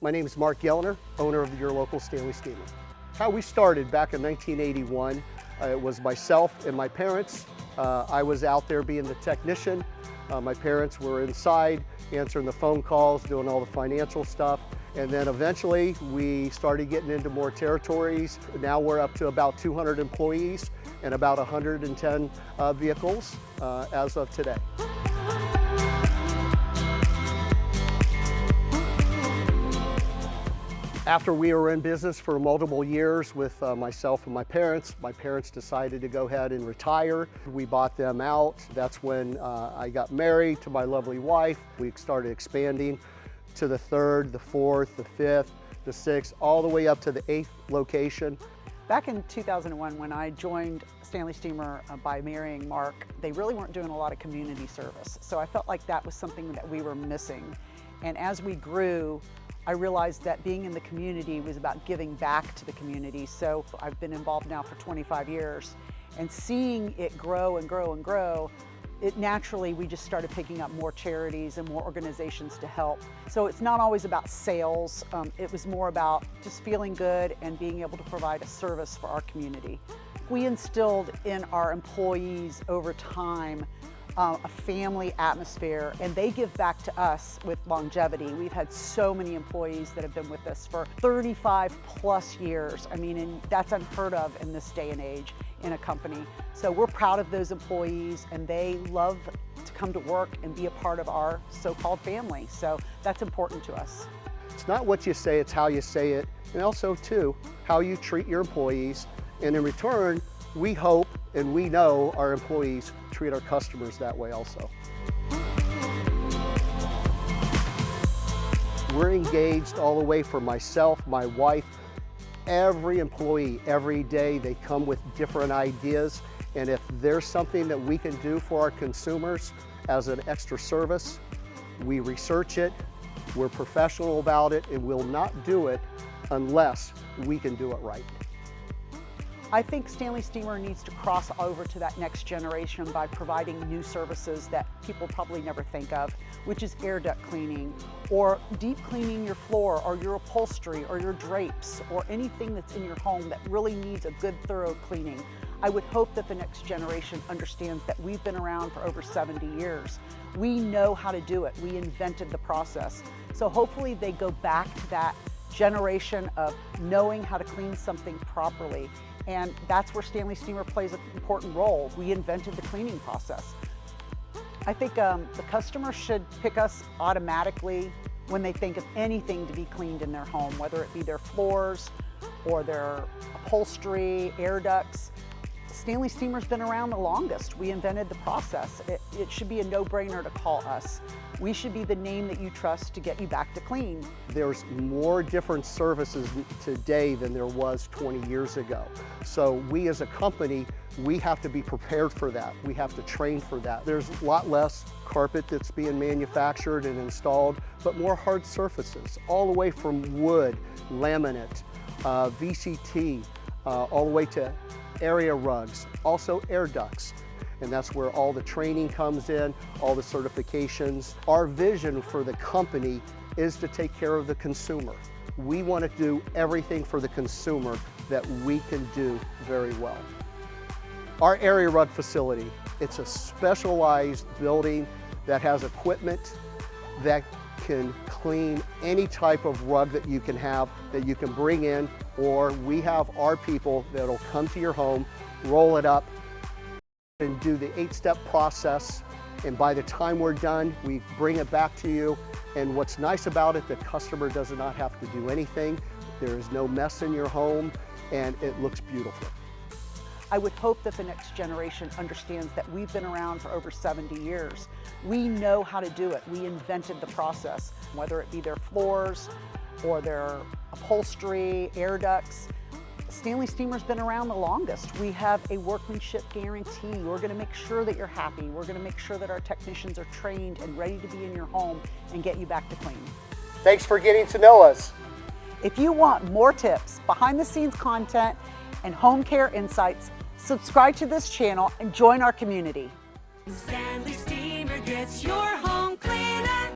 My name is Mark Gellner, owner of your local Stanley Steemer. How we started back in 1981, it was myself and my parents. I was out there being the technician. My parents were inside answering the phone calls, doing all the financial stuff. And then eventually we started getting into more territories. Now we're up to about 200 employees and about 110 vehicles as of today. After we were in business for multiple years with myself and my parents decided to go ahead and retire. We bought them out. That's when I got married to my lovely wife. We started expanding to the 3rd, the 4th, the 5th, the 6th, all the way up to the 8th location. Back in 2001, when I joined Stanley Steemer by marrying Mark, they really weren't doing a lot of community service. So I felt like that was something that we were missing. And as we grew, I realized that being in the community was about giving back to the community. So I've been involved now for 25 years, and seeing it grow and grow and grow, we just started picking up more charities and more organizations to help. So it's not always about sales. It was more about just feeling good and being able to provide a service for our community. We instilled in our employees over time a family atmosphere, and they give back to us with longevity. We've had so many employees that have been with us for 35 plus years. I mean, and that's unheard of in this day and age in a company. So we're proud of those employees, and they love to come to work and be a part of our so-called family. So that's important to us. It's not what you say, it's how you say it, and also too, how you treat your employees. And in return, we hope and we know our employees treat our customers that way also. We're engaged all the way from myself, my wife, every employee, every day they come with different ideas. And if there's something that we can do for our consumers as an extra service, we research it, we're professional about it, and we'll not do it unless we can do it right. I think Stanley Steemer needs to cross over to that next generation by providing new services that people probably never think of, which is air duct cleaning, or deep cleaning your floor, or your upholstery, or your drapes, or anything that's in your home that really needs a good, thorough cleaning. I would hope that the next generation understands that we've been around for over 70 years. We know how to do it. We invented the process. So hopefully they go back to that generation of knowing how to clean something properly. And that's where Stanley Steemer plays an important role. We invented the cleaning process. I think the customer should pick us automatically when they think of anything to be cleaned in their home, whether it be their floors or their upholstery, air ducts. Stanley Steemer's been around the longest. We invented the process. It should be a no-brainer to call us. We should be the name that you trust to get you back to clean. There's more different services today than there was 20 years ago. So we as a company, we have to be prepared for that. We have to train for that. There's a lot less carpet that's being manufactured and installed, but more hard surfaces, all the way from wood, laminate, VCT, all the way to area rugs, also air ducts. And that's where all the training comes in, all the certifications. Our vision for the company is to take care of the consumer. We want to do everything for the consumer that we can do very well. Our area rug facility, it's a specialized building that has equipment that can clean any type of rug that you can have, that you can bring in, or we have our people that'll come to your home, roll it up, and do the 8-step process. And by the time we're done, we bring it back to you. And what's nice about it, the customer does not have to do anything. There is no mess in your home, and it looks beautiful. I would hope that the next generation understands that we've been around for over 70 years. We know how to do it. We invented the process, whether it be their floors or their upholstery, air ducts. Stanley Steemer's been around the longest. We have a workmanship guarantee. We're going to make sure that you're happy. We're going to make sure that our technicians are trained and ready to be in your home and get you back to clean. Thanks for getting to know us. If you want more tips, behind the scenes content, and home care insights, subscribe to this channel and join our community. Stanley Steemer gets your home